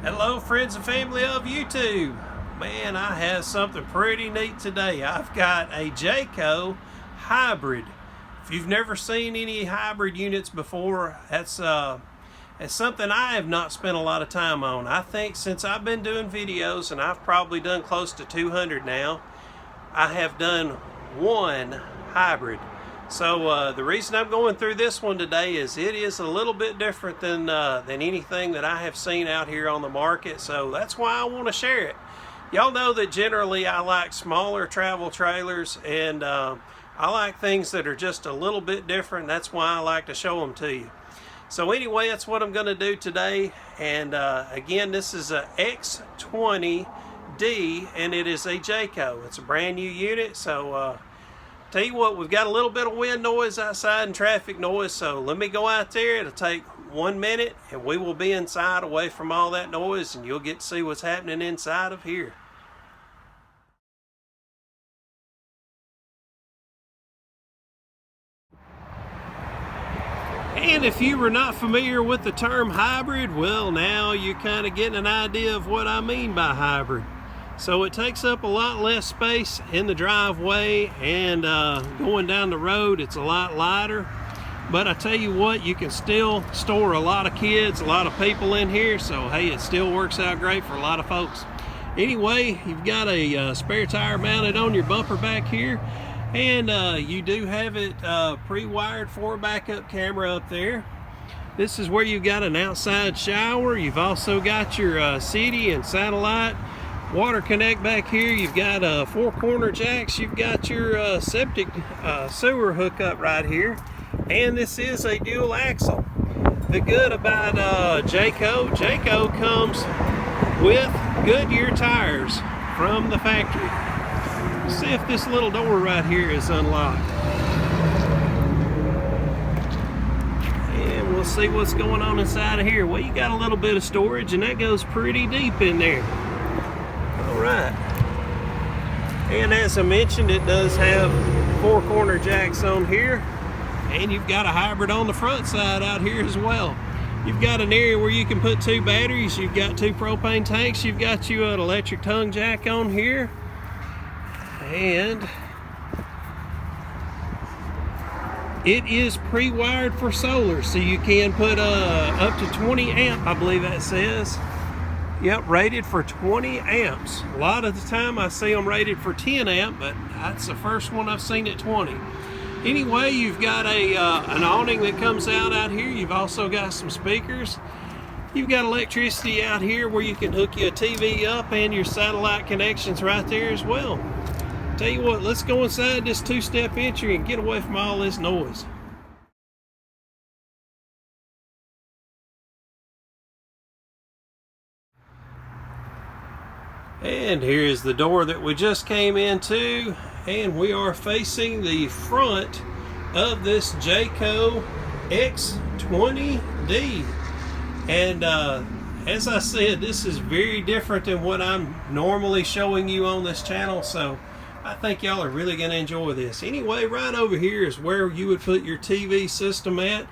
Hello friends and family of YouTube. Man, I have something pretty neat today. I've got a Jayco hybrid. If you've never seen any hybrid units before, that's something I have not spent a lot of time on. I think since I've been doing videos, and I've probably done close to 200 now, I have done one hybrid. So the reason I'm going through this one today is it is a little bit different than anything that I have seen out here on the market. So that's why I want to share it. Y'all know that generally I like smaller travel trailers, and I like things that are just a little bit different. That's why I like to show them to you. So anyway, that's what I'm going to do today. And again, this is a X20D, and it is a Jayco. It's a brand new unit. So tell you what, we've got a little bit of wind noise outside and traffic noise, so let me go out there. It'll take 1 minute and we will be inside away from all that noise, and you'll get to see what's happening inside of here. And if you were not familiar with the term hybrid, well, now you're kind of getting an idea of what I mean by hybrid. So it takes up a lot less space in the driveway, and going down the road it's a lot lighter. But I tell you what, you can still store a lot of kids, a lot of people in here, so hey, it still works out great for a lot of folks. Anyway, you've got a spare tire mounted on your bumper back here, and you do have it pre-wired for a backup camera up there. This is where you've got an outside shower. You've also got your city and satellite water connect back here. You've got 4 corner jacks. You've got your septic sewer hookup right here, and this is a dual axle. The good about Jayco comes with Goodyear tires from the factory. Let's see if this little door right here is unlocked, and we'll see what's going on inside of here. Well, you got a little bit of storage, and that goes pretty deep in there. Right, and as I mentioned, it does have 4 corner jacks on here, and you've got a hybrid on the front side out here as well. You've got an area where you can put 2 batteries. You've got 2 propane tanks. You've got you an electric tongue jack on here, and it is pre-wired for solar, so you can put up to 20 amp, I believe that says. Yep, rated for 20 amps. A lot of the time I see them rated for 10 amp, but that's the first one I've seen at 20. Anyway, you've got an awning that comes out here. You've also got some speakers. You've got electricity out here where you can hook your TV up, and your satellite connections right there as well. Tell you what, let's go inside this 2-step entry and get away from all this noise. And here's the door that we just came into, and we are facing the front of this Jayco X20D. And as I said, this is very different than what I'm normally showing you on this channel, so I think y'all are really going to enjoy this. Anyway, right over here is where you would put your TV system at.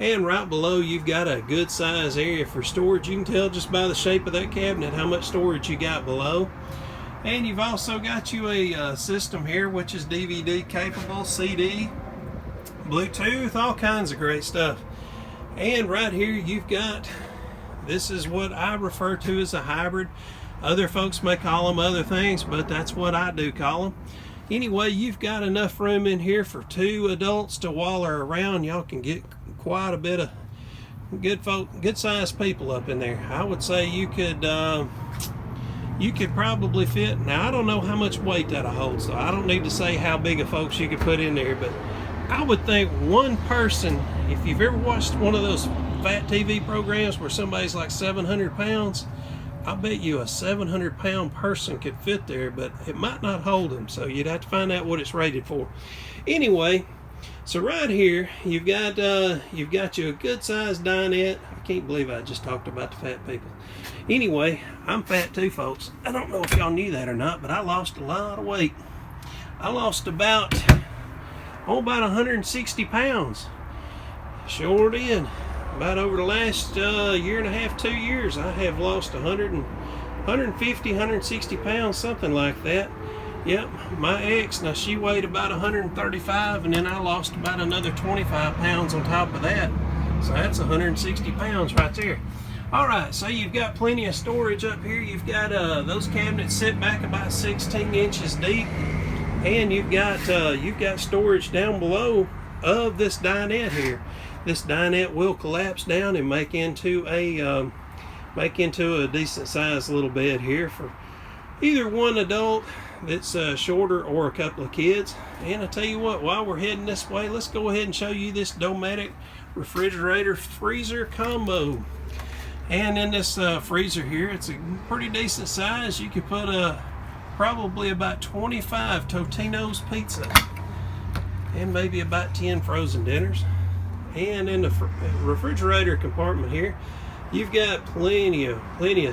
And right below, you've got a good size area for storage. You can tell just by the shape of that cabinet how much storage you got below. And you've also got you a system here which is DVD capable, CD, Bluetooth, all kinds of great stuff. And right here you've got, this is what I refer to as a hybrid. Other folks may call them other things, but that's what I do call them. Anyway, you've got enough room in here for 2 adults to waller around. Y'all can get quite a bit of good sized people up in there. I would say you could probably fit, now I don't know how much weight that'll hold, so I don't need to say how big of folks you could put in there, but I would think one person, if you've ever watched one of those fat TV programs where somebody's like 700 pounds, I bet you a 700-pound person could fit there, but it might not hold them, so you'd have to find out what it's rated for. Anyway, so right here you've got you a good-sized dinette. I can't believe I just talked about the fat people. Anyway, I'm fat too, folks. I don't know if y'all knew that or not, but I lost a lot of weight. I lost about 160 pounds. Sure did. about over the last year and a half, 2 years, I have lost 150, 160 pounds, something like that. Yep, my ex, now she weighed about 135, and then I lost about another 25 pounds on top of that. So that's 160 pounds right there. All right, so you've got plenty of storage up here. You've got those cabinets sit back about 16 inches deep, and you've got storage down below of this dinette here. This dinette will collapse down and make into a decent sized little bed here for either one adult that's shorter or a couple of kids. And I tell you what, while we're heading this way, let's go ahead and show you this Dometic refrigerator freezer combo. And in this freezer here, it's a pretty decent size. You could put probably about 25 Totino's pizza and maybe about 10 frozen dinners. And in the refrigerator compartment here, you've got plenty of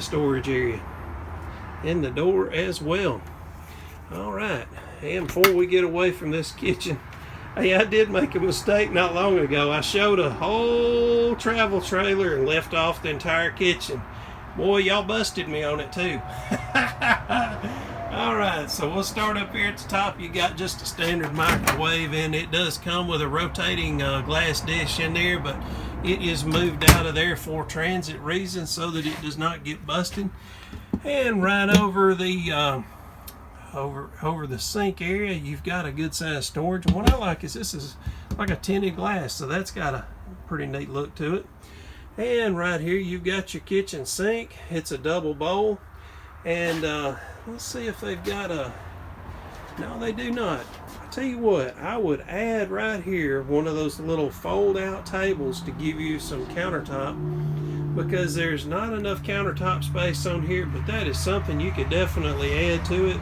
storage area in the door as well. All right, and before we get away from this kitchen, hey, I did make a mistake not long ago. I showed a whole travel trailer and left off the entire kitchen. Boy, y'all busted me on it too. All right, so we'll start up here at the top. You got just a standard microwave, and it does come with a rotating glass dish in there, but it is moved out of there for transit reasons so that it does not get busted. And right over the over the sink area, you've got a good size storage. And what I like is this is like a tinted glass, so that's got a pretty neat look to it. And right here you've got your kitchen sink. It's a double bowl, and let's see if they've got a, no, they do not. I tell you what, I would add right here one of those little fold out tables to give you some countertop, because there's not enough countertop space on here, but that is something you could definitely add to it.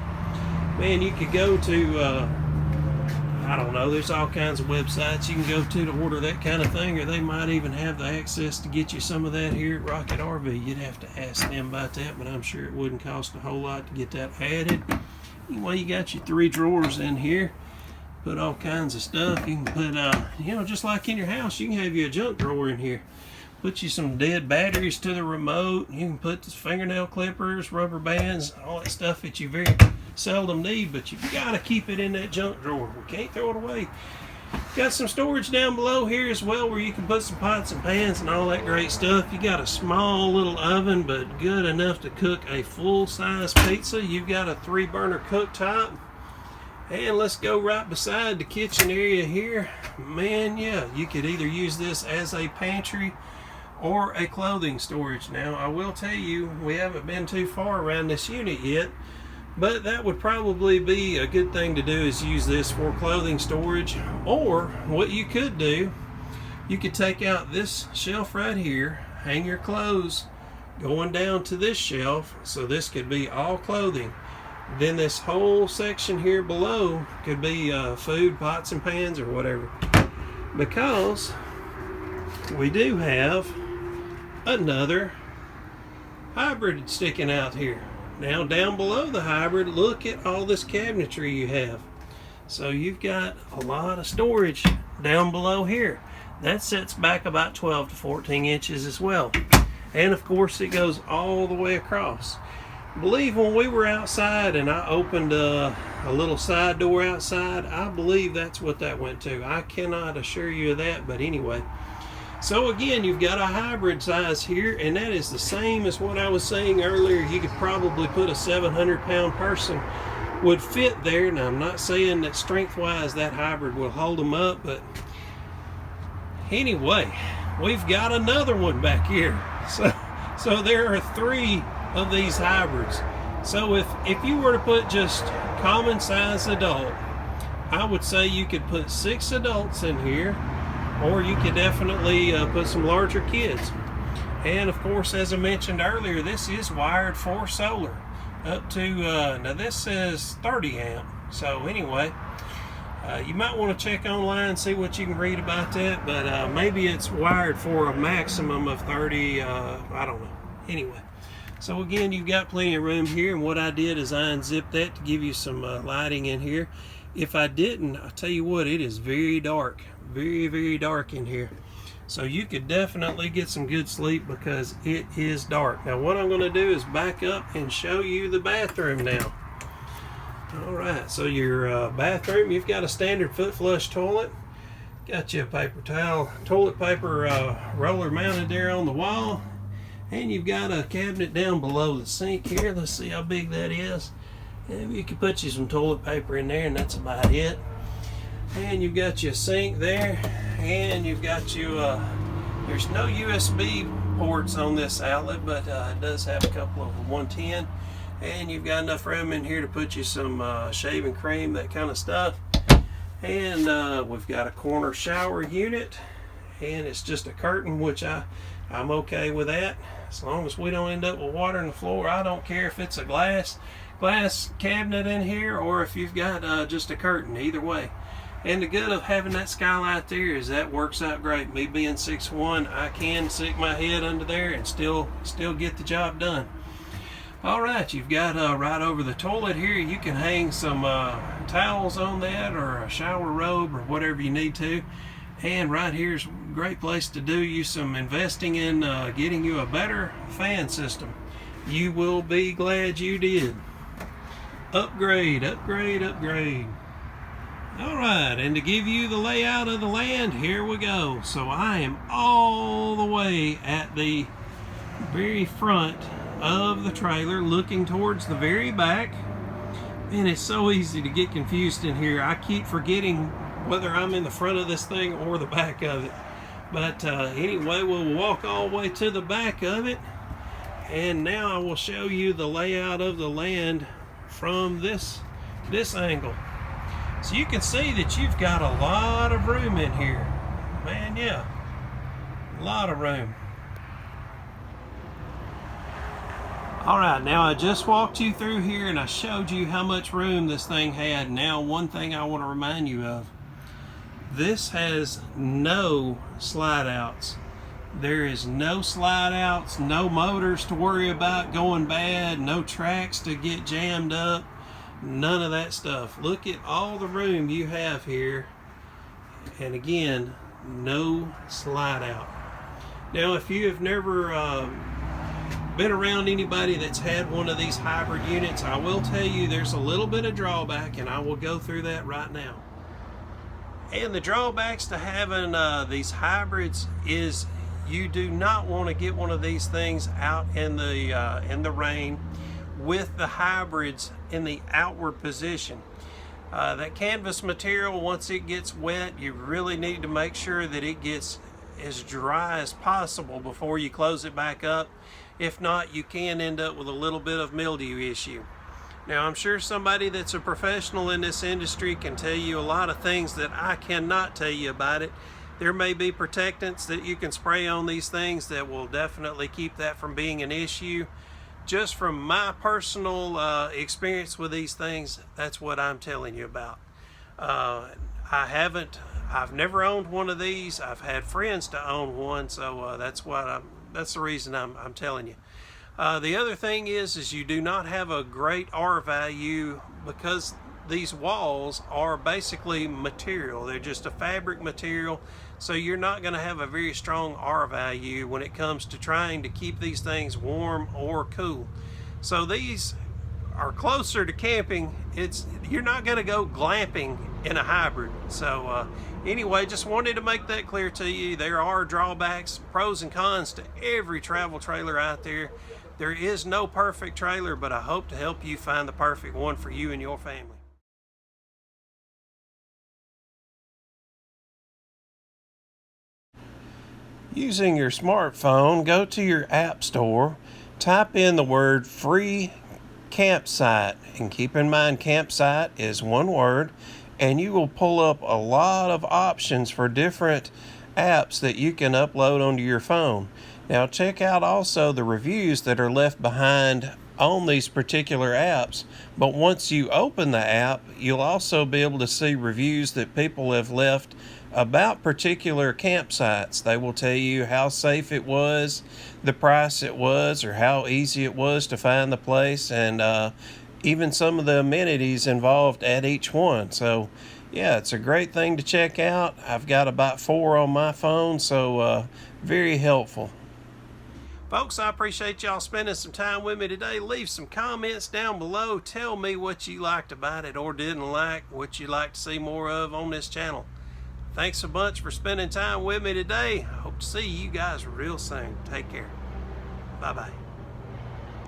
Man, you could go to, I don't know, there's all kinds of websites you can go to order that kind of thing, or they might even have the access to get you some of that here at Rocket RV. You'd have to ask them about that, but I'm sure it wouldn't cost a whole lot to get that added. Anyway, you got your 3 drawers in here. Put all kinds of stuff. You can put, you know, just like in your house, you can have you a junk drawer in here. Put you some dead batteries to the remote. You can put the fingernail clippers, rubber bands, all that stuff that you very seldom need, but you've got to keep it in that junk drawer. We can't throw it away. Got some storage down below here as well, where you can put some pots and pans and all that great stuff. You got a small little oven, but good enough to cook a full-size pizza. You've got a 3-burner cooktop. And let's go right beside the kitchen area here. Man, yeah, you could either use this as a pantry or a clothing storage. Now, I will tell you, we haven't been too far around this unit yet, but that would probably be a good thing to do, is use this for clothing storage. Or what you could do, you could take out this shelf right here, hang your clothes going down to this shelf, so this could be all clothing. Then this whole section here below could be food, pots and pans, or whatever, because we do have another hybrid sticking out here. Now, down below the hybrid, look at all this cabinetry you have. So you've got a lot of storage down below here. That sets back about 12 to 14 inches as well. And of course, it goes all the way across. I believe when we were outside and I opened a little side door outside, I believe that's what that went to. I cannot assure you of that, but anyway. So again, you've got a hybrid size here, and that is the same as what I was saying earlier. You could probably put a 700-pound person would fit there. Now, I'm not saying that strength-wise that hybrid will hold them up, but anyway, we've got another one back here. So there are 3 of these hybrids. So if you were to put just common size adult, I would say you could put 6 adults in here, or you could definitely put some larger kids. And of course, as I mentioned earlier, this is wired for solar up to now this says 30 amp. So anyway, you might want to check online, see what you can read about that, but maybe it's wired for a maximum of 30, I don't know. Anyway, so again, you've got plenty of room here, and what I did is I unzipped that to give you some lighting in here. If I didn't, I'll tell you what, it is very dark, very, very dark in here. So you could definitely get some good sleep because it is dark. Now what I'm going to do is back up and show you the bathroom now. Alright, so your bathroom, you've got a standard foot flush toilet. Got you a paper towel, toilet paper roller mounted there on the wall. And you've got a cabinet down below the sink here. Let's see how big that is. And you can put you some toilet paper in there and that's about it. And you've got your sink there. And you've got you, there's no USB ports on this outlet, but it does have a couple of 110. And you've got enough room in here to put you some shaving cream, that kind of stuff. And we've got a corner shower unit, and it's just a curtain, which I'm okay with that. As long as we don't end up with water on the floor, I don't care if it's a glass cabinet in here or if you've got just a curtain, either way. And the good of having that skylight there is that works out great. Me being 6'1", I can stick my head under there and still get the job done. Alright, you've got right over the toilet here, you can hang some towels on that or a shower robe or whatever you need to. And right here's a great place to do you some investing in getting you a better fan system. You will be glad you did. Upgrade, upgrade, upgrade. Alright, and to give you the layout of the land, here we go. So I am all the way at the very front of the trailer, looking towards the very back. And it's so easy to get confused in here. I keep forgetting whether I'm in the front of this thing or the back of it. But anyway, we'll walk all the way to the back of it. And now I will show you the layout of the land from this angle. So you can see that you've got a lot of room in here. Man, yeah, a lot of room. Alright, now I just walked you through here and I showed you how much room this thing had. Now one thing I want to remind you of. This has no slide outs. There is no slide outs, no motors to worry about going bad, no tracks to get jammed up, none of that stuff. Look at all the room you have here. And again, no slide out. Now if you have never been around anybody that's had one of these hybrid units, I will tell you there's a little bit of drawback, and I will go through that right now. And the drawbacks to having these hybrids is you do not want to get one of these things out in the rain with the hybrids in the outward position. That canvas material, once it gets wet, you really need to make sure that it gets as dry as possible before you close it back up. If not, you can end up with a little bit of mildew issue. Now, I'm sure somebody that's a professional in this industry can tell you a lot of things that I cannot tell you about it. There may be protectants that you can spray on these things that will definitely keep that from being an issue. Just from my personal experience with these things, that's what I'm telling you about. I've never owned one of these. I've had friends to own one, so that's the reason I'm telling you. The other thing is you do not have a great R value because these walls are basically material. They're just a fabric material, so you're not going to have a very strong R value when it comes to trying to keep these things warm or cool. So these are closer to camping. You're not going to go glamping in a hybrid. So anyway, just wanted to make that clear to you. There are drawbacks, pros and cons to every travel trailer out there. There is no perfect trailer, but I hope to help you find the perfect one for you and your family. Using your smartphone, go to your app store, type in the word free campsite, and keep in mind campsite is one word, and you will pull up a lot of options for different apps that you can upload onto your phone. Now check out also the reviews that are left behind on these particular apps, but once you open the app, you'll also be able to see reviews that people have left about particular campsites. They will tell you how safe it was, the price it was, or how easy it was to find the place, and even some of the amenities involved at each one. So yeah, it's a great thing to check out. I've got about 4 on my phone, so very helpful. Folks, I appreciate y'all spending some time with me today. Leave some comments down below. Tell me what you liked about it or didn't like, what you'd like to see more of on this channel. Thanks so much for spending time with me today. I hope to see you guys real soon. Take care. Bye-bye.